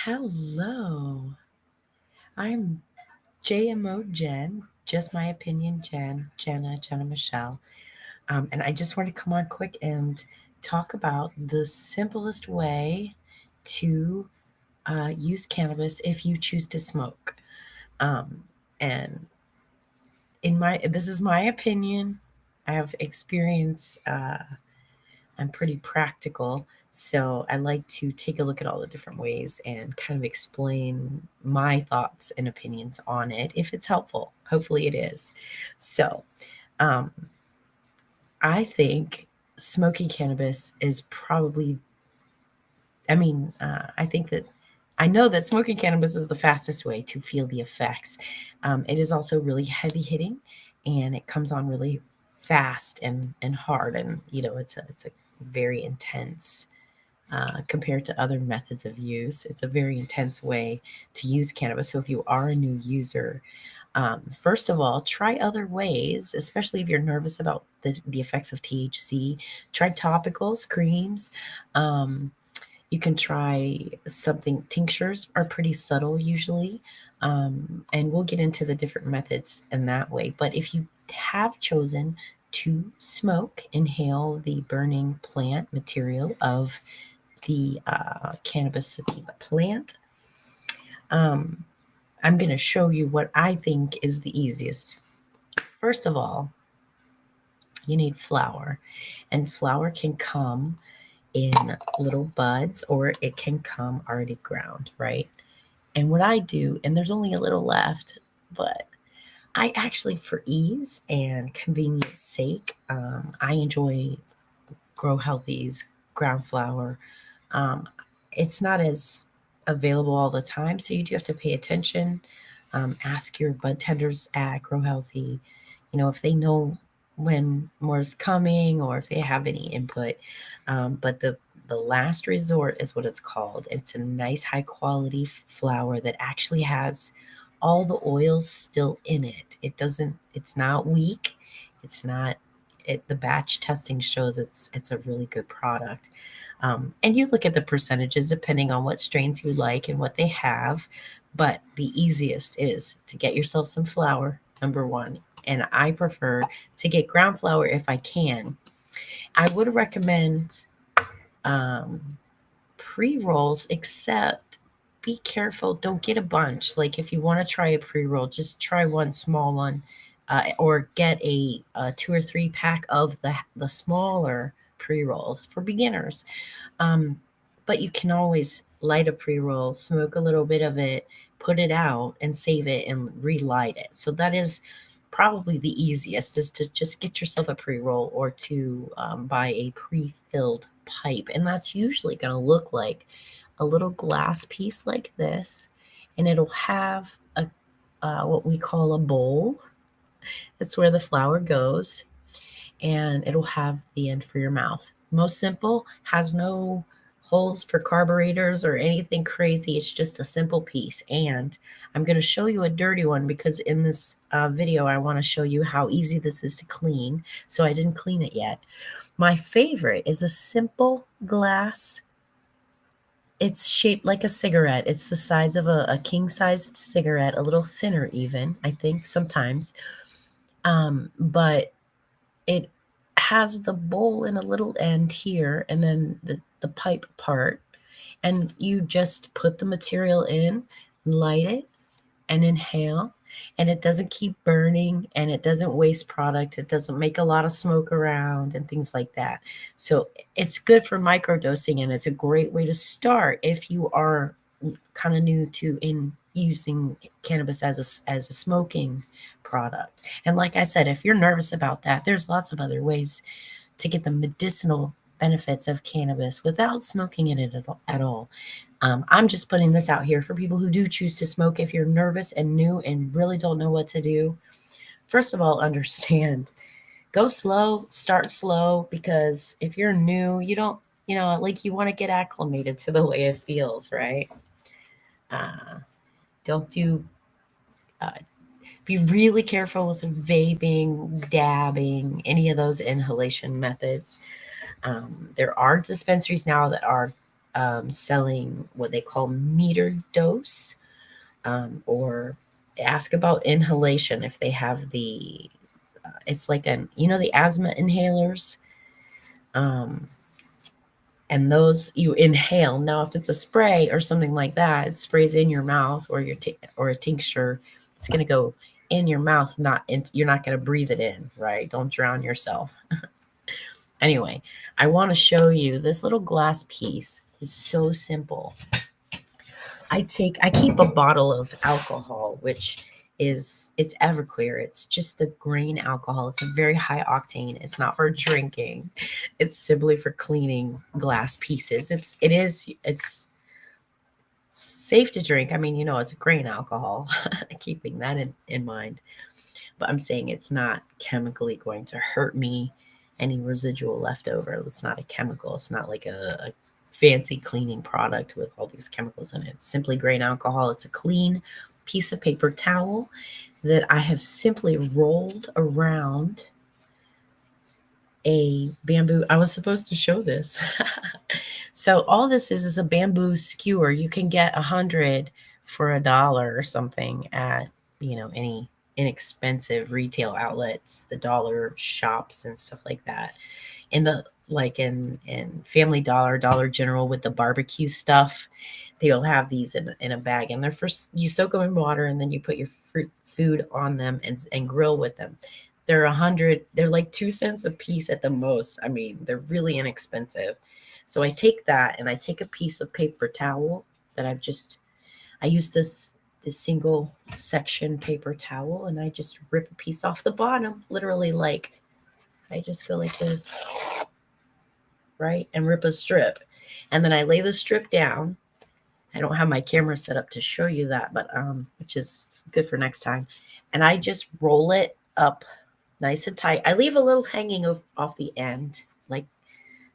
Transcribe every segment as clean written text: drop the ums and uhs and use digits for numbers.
Hello, I'm JMO Jen, just my opinion, Jenna Michelle. And I just want to come on quick and talk about the simplest way to use cannabis if you choose to smoke. Um, and this is my opinion. I have experience. I'm pretty practical. So I like to take a look at all the different ways and kind of explain my thoughts and opinions on it if it's helpful. Hopefully it is. So um, I think smoking cannabis is probably, I think that I know that smoking cannabis is the fastest way to feel the effects. It is also really heavy hitting and it comes on really fast and hard. And, it's a very intense compared to other methods of use. It's a very intense way to use cannabis. So if you are a new user, first of all, try other ways, especially if you're nervous about the effects of THC. Try topicals, creams. Um, you can try something, tinctures are pretty subtle usually. And we'll get into the different methods in that way. But if you have chosen to smoke, inhale the burning plant material of the cannabis sativa plant. I'm going to show you what I think is the easiest. First of all, you need flower, and flower can come in little buds or it can come already ground, right? And what I do, and there's only a little left, but I actually, for ease and convenience sake, I enjoy Grow Healthy's ground flower. Um, it's not as available all the time, so you do have to pay attention. Ask your bud tenders at Grow Healthy, if they know when more is coming or if they have any input. But the last resort is what it's called. It's a nice high quality flower that actually has all the oils still in it. It's not weak. It's not the batch testing shows it's a really good product. And you look at the percentages depending on what strains you like and what they have. But the easiest is to get yourself some flour, number one. And I prefer to get ground flour if I can. I would recommend um, pre rolls, except be careful. Don't get a bunch. Like if you want to try a pre roll, just try one small one, or get a 2 or 3 pack of the smaller pre rolls for beginners. Um, but you can always light a pre roll, smoke a little bit of it, put it out, and save it and relight it. So that is probably the easiest is to just get yourself a pre roll or to buy a pre filled pipe, and that's usually going to look like a little glass piece like this, and it'll have a what we call a bowl. That's where the flower goes, and it'll have the end for your mouth. Most simple, has no holes for carburetors or anything crazy. It's just a simple piece. And I'm going to show you a dirty one because in this video, I want to show you how easy this is to clean. So I didn't clean it yet. My favorite is a simple glass. It's shaped like a cigarette. It's the size of a king-sized cigarette, a little thinner even, I think, sometimes. But it has the bowl in a little end here and then the pipe part. And you just put the material in, light it, and inhale. And it doesn't keep burning and it doesn't waste product. It doesn't make a lot of smoke around and things like that. So it's good for microdosing and it's a great way to start if you are kind of new to in using cannabis as a smoking product. And like I said, if you're nervous about that, there's lots of other ways to get the medicinal benefits of cannabis without smoking it at all. I'm just putting this out here for people who do choose to smoke. If you're nervous and new and really don't know what to do, first of all, understand. Go slow, start slow, because if you're new, you don't, like you want to get acclimated to the way it feels, right? Don't do, uh, be really careful with vaping, dabbing, any of those inhalation methods. There are dispensaries now that are selling what they call metered dose, or ask about inhalation if they have the it's like the asthma inhalers, um, and those you inhale. Now if it's a spray or something like that, it sprays in your mouth, or or a tincture, it's going to go in your mouth, you're not going to breathe it in, right? Don't drown yourself. Anyway, I want to show you this little glass piece. Is so simple. I keep a bottle of alcohol, which it's Everclear. It's just the grain alcohol. It's a very high octane. It's not for drinking. It's simply for cleaning glass pieces. It's safe to drink. I mean, it's a grain alcohol, keeping that in mind. But I'm saying it's not chemically going to hurt me. Any residual left over, it's not a chemical. It's not like a fancy cleaning product with all these chemicals in it. It's simply grain alcohol. It's a clean piece of paper towel that I have simply rolled around a bamboo. I was supposed to show this. So all this is a bamboo skewer. You can get 100 for $1 or something at any inexpensive retail outlets, the dollar shops and stuff like that. In the like in Family Dollar, Dollar General, with the barbecue stuff, they'll have these in a bag, and they're first you soak them in water, and then you put your food on them and grill with them. They're 100. They're like 2 cents a piece at the most. I mean, they're really inexpensive. So I take that, and I take a piece of paper towel that I use this single section paper towel, and I just rip a piece off the bottom, literally, like I just go like this, right? And rip a strip. And then I lay the strip down. I don't have my camera set up to show you that, but which is good for next time. And I just roll it up nice and tight. I leave a little hanging off the end. Like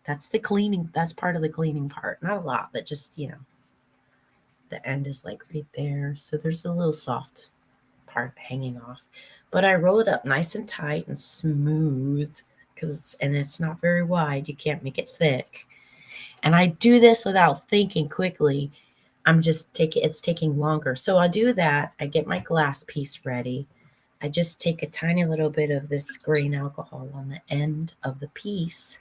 that's part of the cleaning part. Not a lot, but just, the end is like right there. So there's a little soft part hanging off. But I roll it up nice and tight and smooth, because it's not very wide. You can't make it thick. And I do this without thinking quickly. It's taking longer. So I do that. I get my glass piece ready. I just take a tiny little bit of this grain alcohol on the end of the piece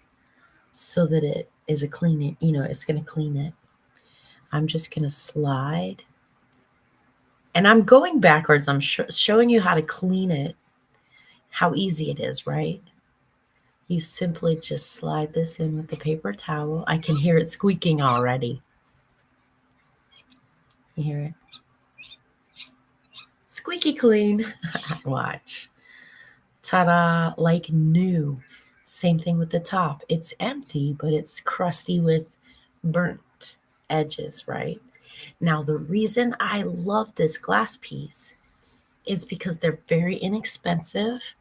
so that it is a cleaning, it's going to clean it. I'm just going to slide. And I'm going backwards. I'm showing you how to clean it, how easy it is, right? You simply just slide this in with the paper towel. I can hear it squeaking already. You hear it? Squeaky clean. Watch. Ta-da, like new. Same thing with the top. It's empty, but it's crusty with burnt edges, right? Now, the reason I love this glass piece is because they're very inexpensive.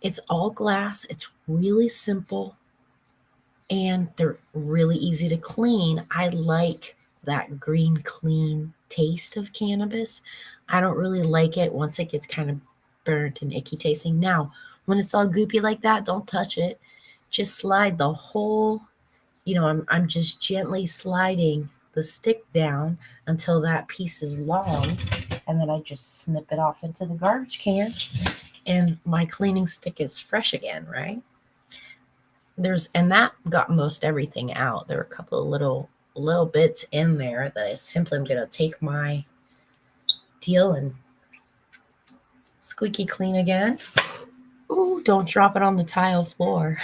It's all glass. It's really simple, and they're really easy to clean. I like that green, clean taste of cannabis. I don't really like it once it gets kind of burnt and icky tasting. Now, when it's all goopy like that, don't touch it. Just slide the whole, I'm just gently sliding the stick down until that piece is long, and then I just snip it off into the garbage can, and my cleaning stick is fresh again, right? And that got most everything out. There were a couple of little bits in there that I simply am going to take my deal and squeaky clean again. Ooh, don't drop it on the tile floor.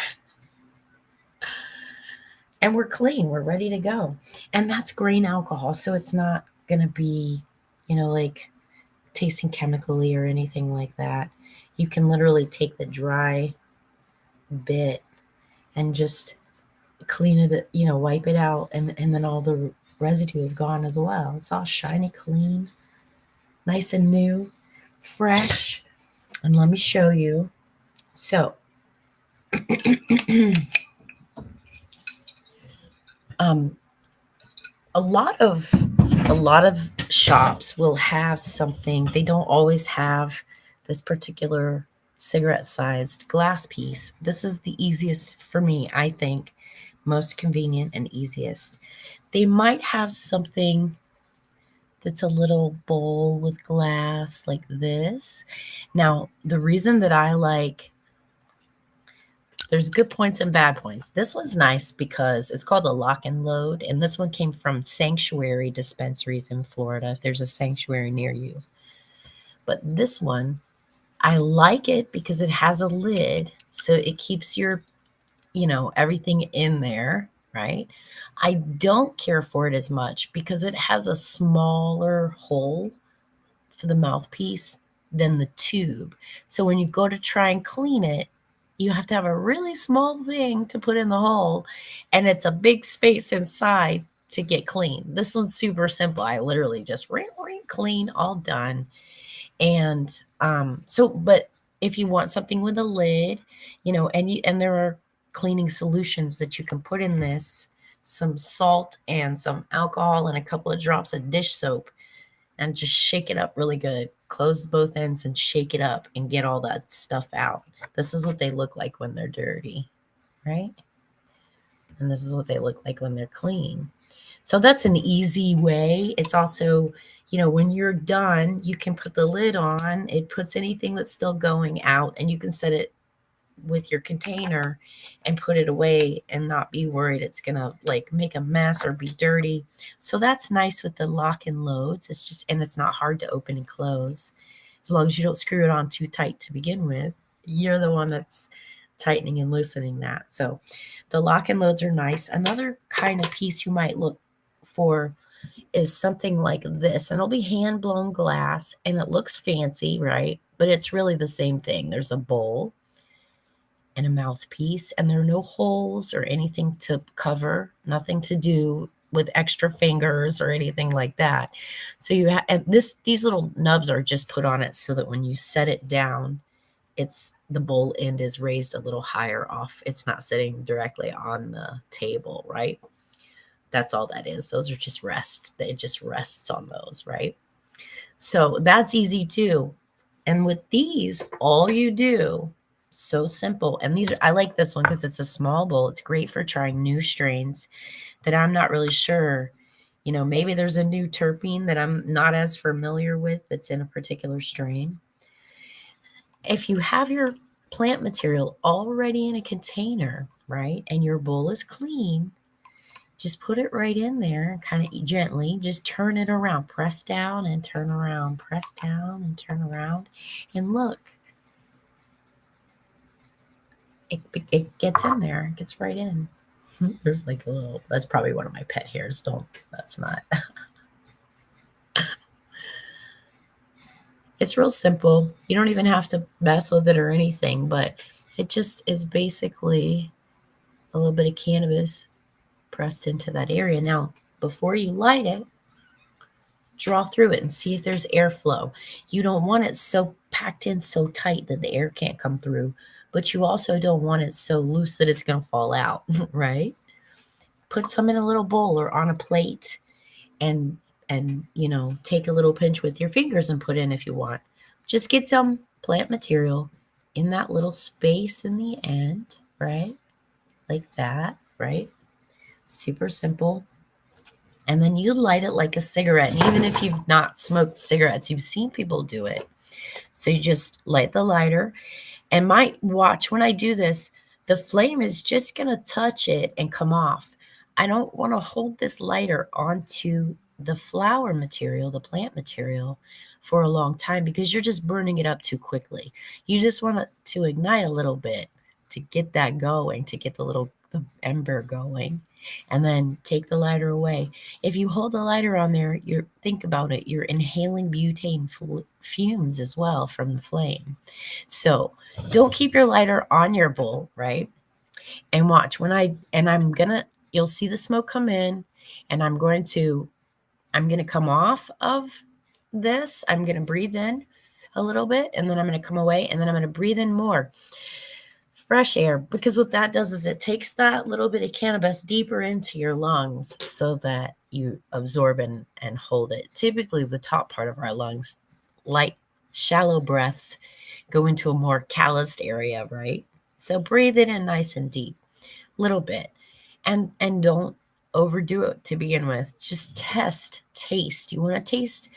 And we're clean. We're ready to go. And that's grain alcohol, so it's not going to be, like tasting chemically or anything like that. You can literally take the dry bit and just clean it, wipe it out, and then all the residue is gone as well. It's all shiny, clean, nice and new, fresh. And let me show you. So a lot of shops will have something. They don't always have this particular cigarette sized glass piece. This is the easiest for me, I think, most convenient and easiest. They might have something that's a little bowl with glass like this. Now, the reason that I like, there's good points and bad points. This one's nice because it's called a lock and load, and this one came from Sanctuary Dispensaries in Florida, if there's a sanctuary near you. But this one, I like it because it has a lid, so it keeps your, everything in there, right? I don't care for it as much because it has a smaller hole for the mouthpiece than the tube. So when you go to try and clean it, you have to have a really small thing to put in the hole, and it's a big space inside to get clean. This one's super simple. I literally just clean, all done. And but if you want something with a lid, and there are cleaning solutions that you can put in this, some salt and some alcohol and a couple of drops of dish soap, and just shake it up really good. Close both ends and shake it up and get all that stuff out. This is what they look like when they're dirty, right? And this is what they look like when they're clean. So that's an easy way. It's also, when you're done, you can put the lid on. It puts anything that's still going out, and you can set it with your container and put it away and not be worried it's gonna like make a mess or be dirty. So that's nice with the lock and loads. And it's not hard to open and close as long as you don't screw it on too tight to begin with. You're the one that's tightening and loosening that. So the lock and loads are nice. Another kind of piece you might look for is something like this, and it'll be hand blown glass, and it looks fancy, right? But it's really the same thing. There's a bowl and a mouthpiece, and there are no holes or anything to cover, nothing to do with extra fingers or anything like that. So and these little nubs are just put on it so that when you set it down, the bowl end is raised a little higher off. It's not sitting directly on the table, right? That's all that is. Those are just it just rests on those, right? So that's easy too. And with these, all you do, so simple. And I like this one because it's a small bowl. It's great for trying new strains that I'm not really sure. Maybe there's a new terpene that I'm not as familiar with that's in a particular strain. If you have your plant material already in a container, right, and your bowl is clean, just put it right in there, kind of gently, just turn it around, press down and turn around, press down and turn around, and look, it gets in there, it gets right in. There's like that's probably one of my pet hairs. That's not. It's real simple. You don't even have to mess with it or anything, but it just is basically a little bit of cannabis pressed into that area. Now, before you light it, draw through it and see if there's airflow. You don't want it so packed in so tight that the air can't come through, but you also don't want it so loose that it's going to fall out, right? Put some in a little bowl or on a plate, and take a little pinch with your fingers and put in if you want. Just get some plant material in that little space in the end, right? Like that, right? Super simple. And then you light it like a cigarette. And even if you've not smoked cigarettes, you've seen people do it. So you just light the lighter, and watch when I do this, the flame is just going to touch it and come off. I don't want to hold this lighter onto the flower material, the plant material, for a long time because you're just burning it up too quickly. You just want it to ignite a little bit to get that going, to get the ember going, and then take the lighter away. If you hold the lighter on there, think about it, you're inhaling butane fumes as well from the flame. So don't keep your lighter on your bowl, right? And watch you'll see the smoke come in, and I'm going to come off of this. I'm going to breathe in a little bit, and then I'm going to come away, and then I'm going to breathe in more fresh air, because what that does is it takes that little bit of cannabis deeper into your lungs so that you absorb and hold it. Typically, the top part of our lungs, light, shallow breaths, go into a more calloused area, right? So breathe it in nice and deep, little bit. And don't overdo it to begin with. Just taste. You want to taste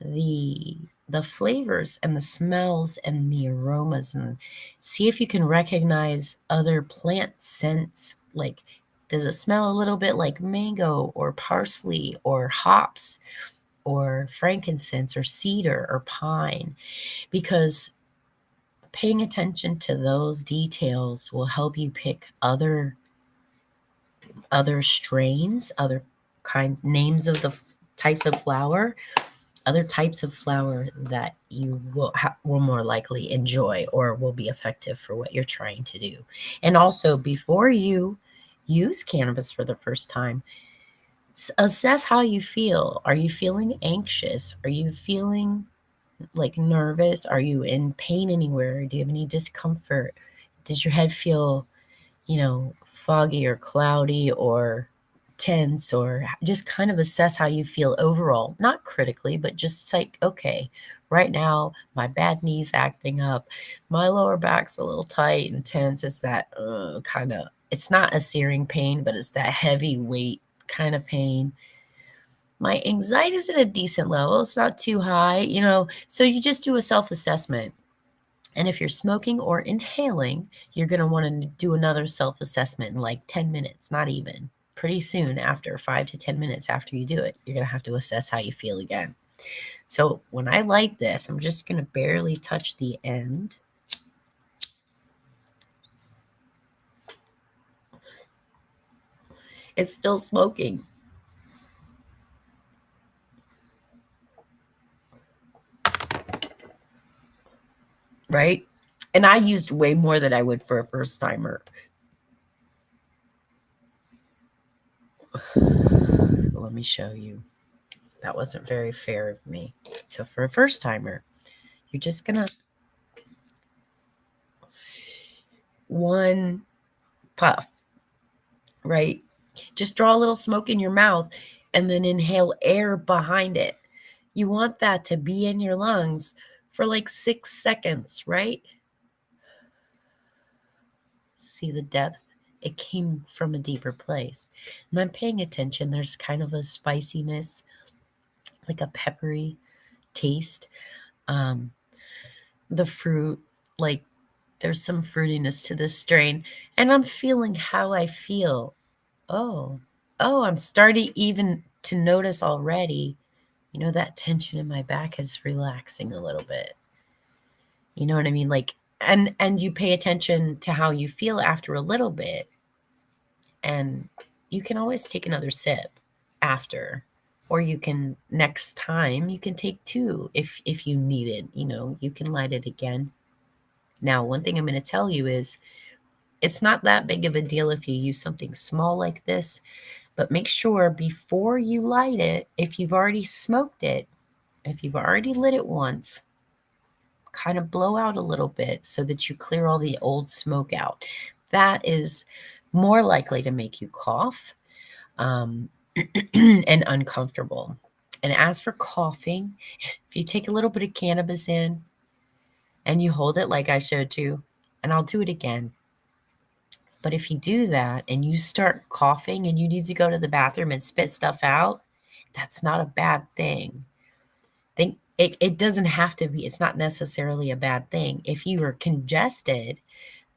the the flavors and the smells and the aromas, and see if you can recognize other plant scents. Like, does it smell a little bit like mango or parsley or hops or frankincense or cedar or pine? Because paying attention to those details will help you pick other strains, other kinds, names of the types of flower, other types of flower that you will more likely enjoy or will be effective for what you're trying to do. And also, before you use cannabis for the first time, assess how you feel. Are you feeling anxious? Are you feeling like nervous? Are you in pain anywhere? Do you have any discomfort? Does your head feel, foggy or cloudy or tense? Or just kind of assess how you feel overall, not critically, but just like, okay, right now my bad knee's acting up, my lower back's a little tight and tense. It's that kind of, it's not a searing pain, but it's that heavy weight kind of pain. My anxiety is at a decent level, it's not too high, so you just do a self-assessment. And if you're smoking or inhaling, you're going to want to do another self assessment in like 10 minutes, not even. Pretty soon, after 5 to 10 minutes after you do it, you're going to have to assess how you feel again. So when I light this, I'm just going to barely touch the end. It's still smoking. Right? And I used way more than I would for a first timer. Let me show you. That wasn't very fair of me. So for a first timer, you're just gonna one puff, right? Just draw a little smoke in your mouth and then inhale air behind it. You want that to be in your lungs for like 6 seconds, right? See the depth? It came from a deeper place. And I'm paying attention. There's kind of a spiciness, like a peppery taste. Um, the fruit, like there's some fruitiness to this strain. And I'm feeling how I feel. Oh, I'm starting even to notice already, that tension in my back is relaxing a little bit. You know what I mean? Like, and you pay attention to how you feel after a little bit, and you can always take another sip after, or you can, next time you can take two if you need it. You can light it again. Now, one thing I'm going to tell you is it's not that big of a deal if you use something small like this, but make sure before you light it, if you've already smoked it, if you've already lit it once, kind of blow out a little bit so that you clear all the old smoke out. That is more likely to make you cough and uncomfortable. And as for coughing, if you take a little bit of cannabis in and you hold it like I showed you, and I'll do it again. But if you do that and you start coughing and you need to go to the bathroom and spit stuff out, that's not a bad thing. Think it doesn't have to be, it's not necessarily a bad thing. If you are congested,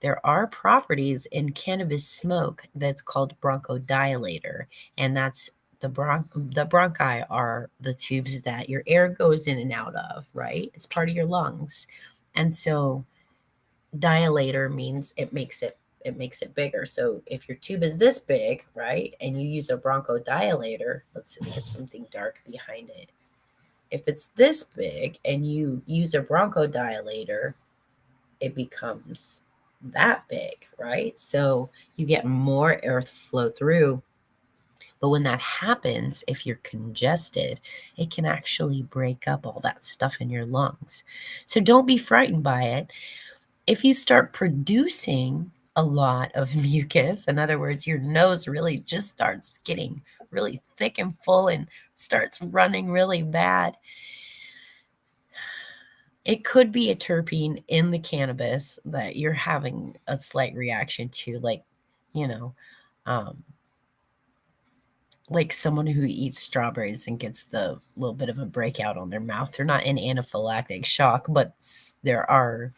there are properties in cannabis smoke that's called bronchodilator, and that's the bronchi are the tubes that your air goes in and out of, right? It's part of your lungs. And so dilator means it makes it bigger. So if your tube is this big, right, and you use a bronchodilator, let's get something dark behind it. If it's this big and you use a bronchodilator, it becomes that big, right? So you get more air flow through. But when that happens, if you're congested, it can actually break up all that stuff in your lungs. So don't be frightened by it. If you start producing a lot of mucus, in other words, your nose really just starts getting really thick and full and starts running really bad, it could be a terpene in the cannabis that you're having a slight reaction to, like, you know, um, like someone who eats strawberries and gets the little bit of a breakout on their mouth. They're not in anaphylactic shock, but there are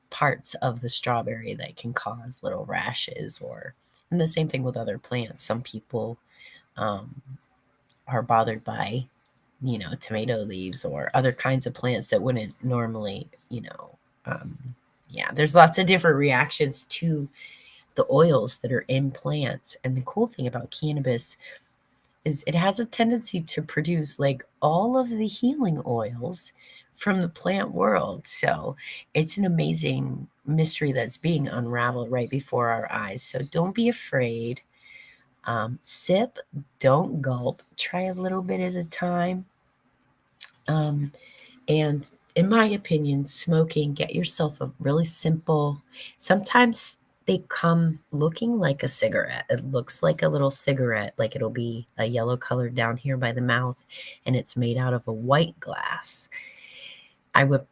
parts of the strawberry that can cause little rashes, or and the same thing with other plants. Some people um, are bothered by, tomato leaves or other kinds of plants that wouldn't normally, yeah, there's lots of different reactions to the oils that are in plants. And the cool thing about cannabis is it has a tendency to produce like all of the healing oils from the plant world. So it's an amazing mystery that's being unraveled right before our eyes. So don't be afraid. Sip, don't gulp. Try a little bit at a time. Um, and in my opinion, smoking, get yourself a really simple, sometimes they come looking like a cigarette. It looks like a little cigarette, like it'll be a yellow color down here by the mouth, and it's made out of a white glass. I would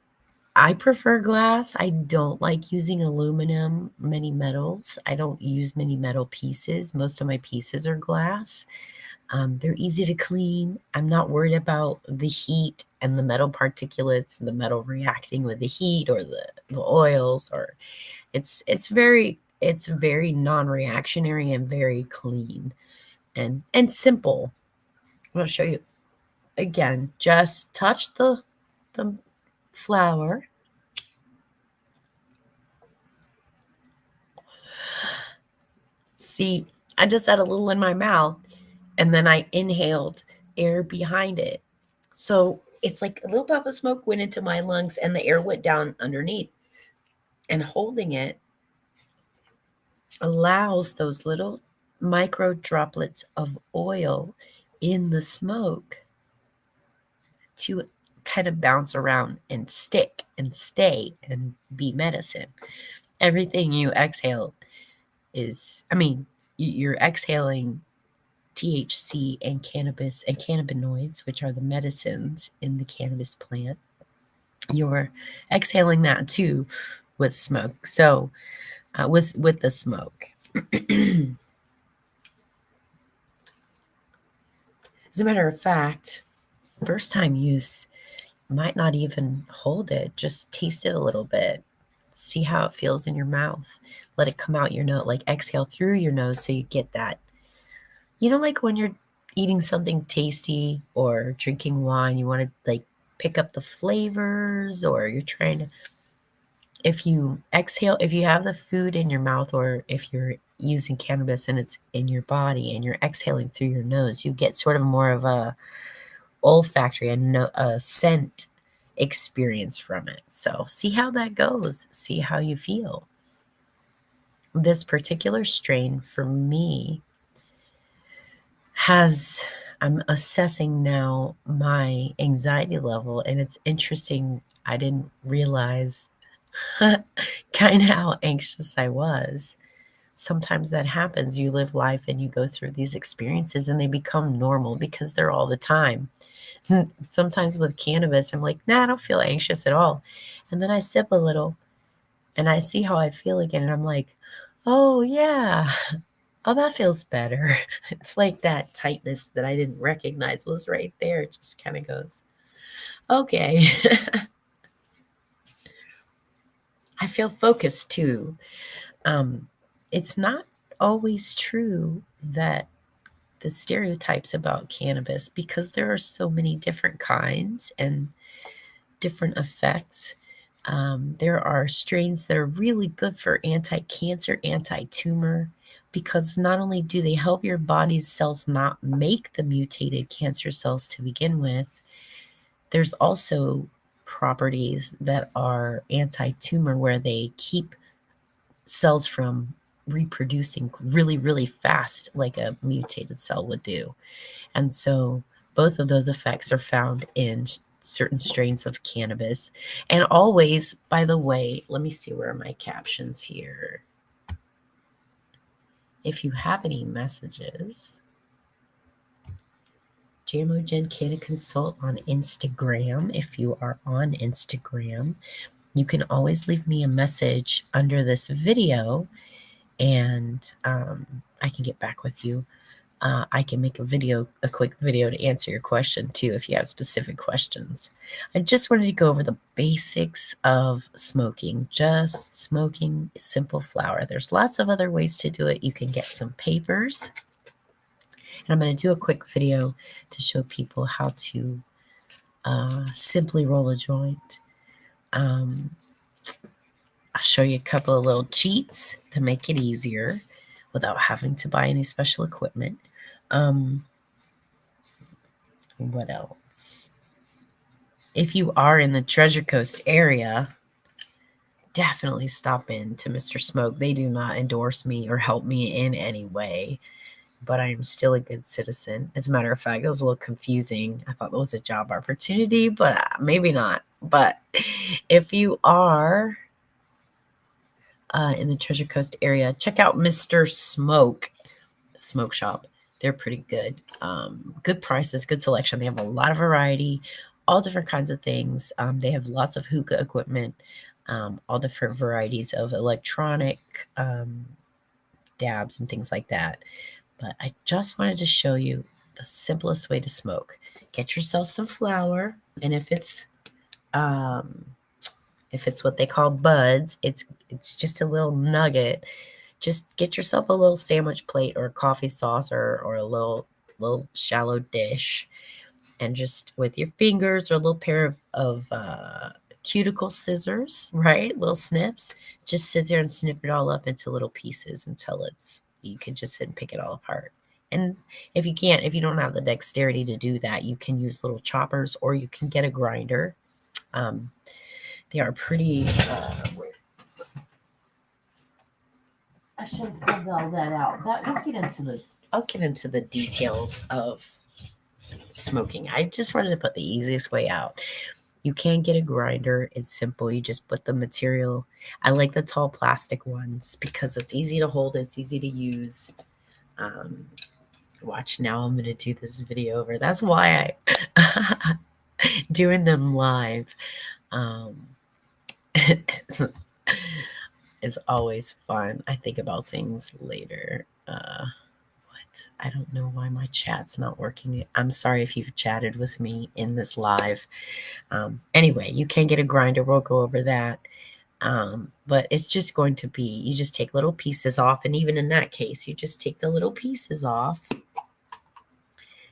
I prefer glass. I don't like using aluminum, many metals. I don't use many metal pieces. Most of my pieces are glass. They're easy to clean. I'm not worried about the heat and the metal particulates and the metal reacting with the heat or the oils, or it's very non-reactionary and very clean and simple. I'm gonna show you again. Just touch the flower. See, I just had a little in my mouth and then I inhaled air behind it. So it's like a little puff of smoke went into my lungs and the air went down underneath. And holding it allows those little micro droplets of oil in the smoke to kind of bounce around and stick and stay and be medicine. Everything you exhale you're exhaling THC and cannabis and cannabinoids, which are the medicines in the cannabis plant. You're exhaling that too with smoke. So, with the smoke. As a matter of fact, first time use might not even hold it. Just taste it a little bit. See how it feels in your mouth. Let it come out your nose, like exhale through your nose so you get that. Like when you're eating something tasty or drinking wine, you want to like pick up the flavors, or you're trying to, if you exhale, if you have the food in your mouth, or if you're using cannabis and it's in your body and you're exhaling through your nose, you get sort of more of a olfactory and a scent experience from it. So see how that goes. See how you feel. This particular strain for me I'm assessing now my anxiety level, and it's interesting. I didn't realize kind of how anxious I was. Sometimes that happens. You live life and you go through these experiences and they become normal because they're all the time. Sometimes with cannabis, I'm like, nah, I don't feel anxious at all. And then I sip a little and I see how I feel again. And I'm like, oh, yeah. Oh, that feels better. It's like that tightness that I didn't recognize was right there. It just kind of goes, okay. I feel focused too. It's not always true that the stereotypes about cannabis, because there are so many different kinds and different effects. There are strains that are really good for anti-cancer, anti-tumor, because not only do they help your body's cells not make the mutated cancer cells to begin with, there's also properties that are anti-tumor where they keep cells from reproducing really, really fast, like a mutated cell would do. And so both of those effects are found in certain strains of cannabis. And always, by the way, let me see where are my captions here. If you have any messages, Jamogen Canna Consult on Instagram. If you are on Instagram, you can always leave me a message under this video and I can get back with you. I can make a quick video to answer your question too, if you have specific questions. I just wanted to go over the basics of smoking, just smoking simple flower. There's lots of other ways to do it. You can get some papers, and I'm going to do a quick video to show people how to simply roll a joint. I'll show you a couple of little cheats to make it easier without having to buy any special equipment. What else? If you are in the Treasure Coast area, definitely stop in to Mr. Smoke. They do not endorse me or help me in any way, but I am still a good citizen. As a matter of fact, it was a little confusing. I thought that was a job opportunity, but maybe not. But if you are in the Treasure Coast area, check out Mr. Smoke, the smoke shop. They're pretty good. Good prices, good selection. They have a lot of variety, all different kinds of things. They have lots of hookah equipment, all different varieties of electronic dabs and things like that. But I just wanted to show you the simplest way to smoke. Get yourself some flour, and if it's what they call buds, it's just a little nugget. Just get yourself a little sandwich plate or a coffee saucer or a little shallow dish, and just with your fingers or a little pair of cuticle scissors, right? Little snips. Just sit there and snip it all up into little pieces until you can just sit and pick it all apart. And if you don't have the dexterity to do that, you can use little choppers or you can get a grinder. They are pretty. I should have all that out. I'll get into the details of smoking. I just wanted to put the easiest way out. You can get a grinder. It's simple. You just put the material. I like the tall plastic ones because it's easy to hold. It's easy to use. Watch now. I'm going to do this video over. That's why I doing them live. Is always fun. I think about things later. I don't know why my chat's not working. I'm sorry if you've chatted with me in this live. Anyway, you can get a grinder. We'll go over that. But it's just going to be, you just take little pieces off. And even in that case, you just take the little pieces off.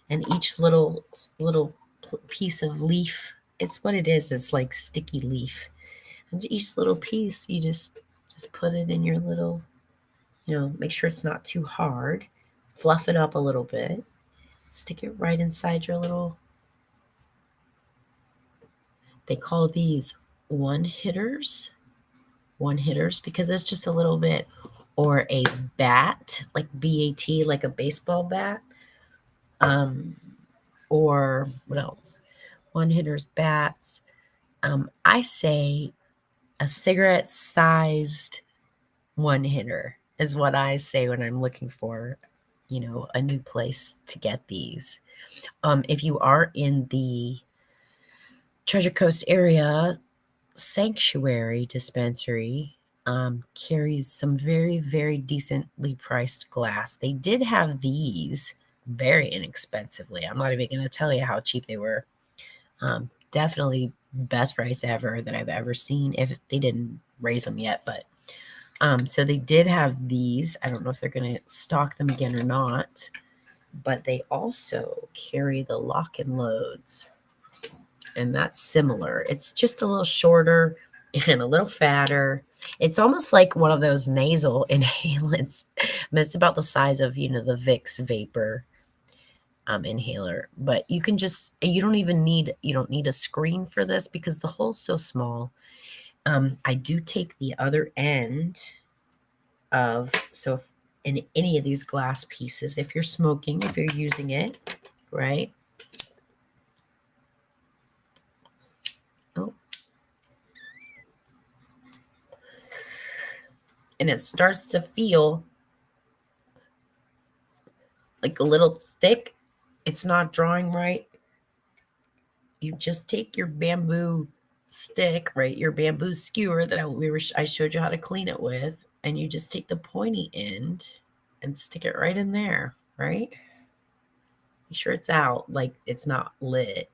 And each little piece of leaf, it's what it is. It's like sticky leaf. And each little piece, you just put it in your little, make sure it's not too hard. Fluff it up a little bit. Stick it right inside your little, they call these one hitters because it's just a little bit, or a bat, like BAT, like a baseball bat. Or what else? One hitters, bats. I say a cigarette sized one hitter is what I say when I'm looking for, a new place to get these. If you are in the Treasure Coast area, Sanctuary Dispensary carries some very, very decently priced glass. They did have these very inexpensively. I'm not even going to tell you how cheap they were. Definitely best price ever that I've ever seen, if they didn't raise them yet. But so they did have these. I don't know if they're going to stock them again or not, but they also carry the lock and loads, and that's similar. It's just a little shorter and a little fatter. It's almost like one of those nasal inhalants, but it's about the size of, the Vicks vapor inhaler. But you don't need a screen for this because the hole's so small. I do take the other end if in any of these glass pieces, if you're smoking, if you're using it, right? Oh. And it starts to feel like a little thick. It's not drawing right. You just take your bamboo stick, right? Your bamboo skewer that I showed you how to clean it with, and you just take the pointy end and stick it right in there, right? Make sure it's out, like it's not lit.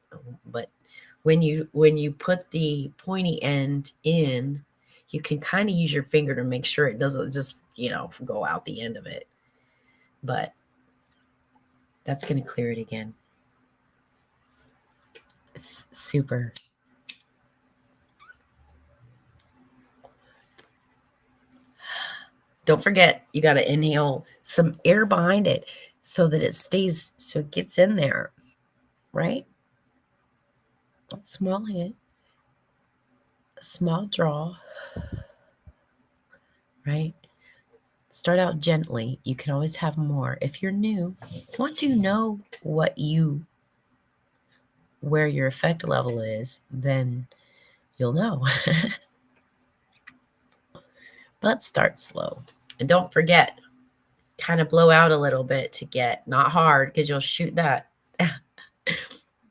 But when you put the pointy end in, you can kind of use your finger to make sure it doesn't just, go out the end of it. But that's going to clear it again. It's super. Don't forget, you got to inhale some air behind it so that it stays, so it gets in there, right? A small hit, a small draw, right? Start out gently. You can always have more. If you're new, once you know where your effect level is, then you'll know. But start slow. And don't forget, kind of blow out a little bit to get, not hard because you'll shoot that.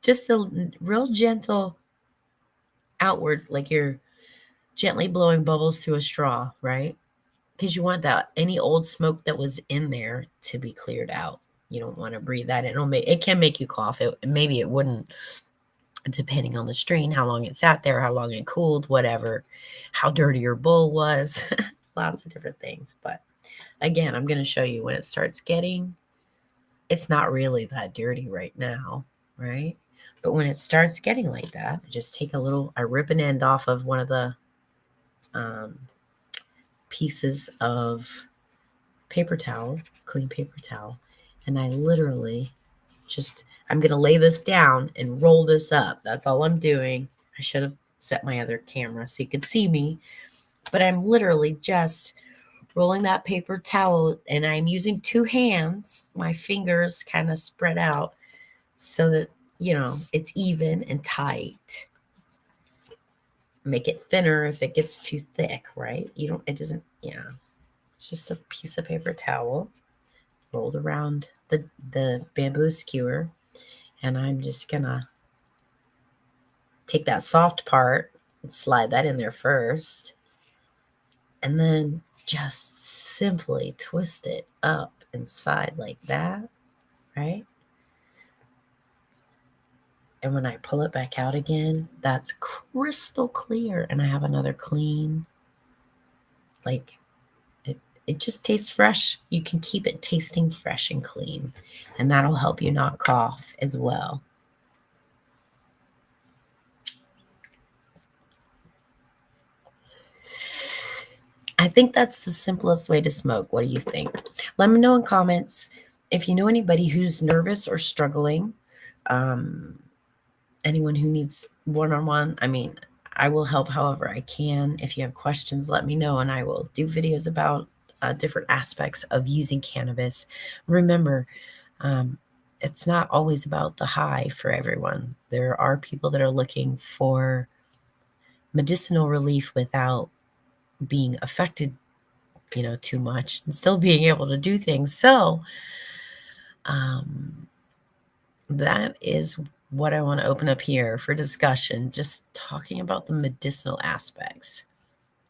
Just a real gentle outward, like you're gently blowing bubbles through a straw, right? Because you want that any old smoke that was in there to be cleared out. You don't want to breathe that in. It can make you cough. Maybe it wouldn't, depending on the strain, how long it sat there, how long it cooled, whatever, how dirty your bowl was. Lots of different things. But again, I'm going to show you when it starts getting, it's not really that dirty right now, right? But when it starts getting like that, just take I rip an end off of one of the pieces of paper towel, clean paper towel, and I literally I'm going to lay this down and roll this up. That's all I'm doing. I should have set my other camera so you could see me, but I'm literally just rolling that paper towel, and I'm using two hands, my fingers kind of spread out so that, it's even and tight. Make it thinner if it gets too thick, right? Yeah. It's just a piece of paper towel rolled around the bamboo skewer, and I'm just gonna take that soft part and slide that in there first, and then just simply twist it up inside like that, right? And when I pull it back out again, that's crystal clear, and I have another clean, like it just tastes fresh. You can keep it tasting fresh and clean, and that'll help you not cough as well. I think that's the simplest way to smoke. What do you think? Let me know in comments if you know anybody who's nervous or struggling. Anyone who needs one-on-one. I mean, I will help however I can. If you have questions, let me know, and I will do videos about different aspects of using cannabis. Remember, it's not always about the high for everyone. There are people that are looking for medicinal relief without being affected, too much, and still being able to do things. So that is what I want to open up here for discussion, just talking about the medicinal aspects.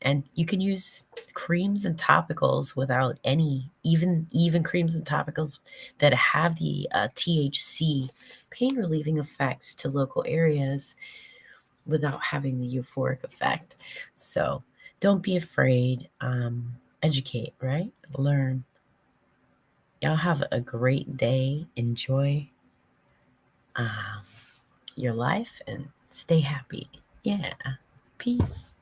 And you can use creams and topicals without any, even creams and topicals that have the THC pain relieving effects to local areas without having the euphoric effect. So don't be afraid. Educate, right? Learn. Y'all have a great day. Enjoy your life and stay happy. Yeah. Peace.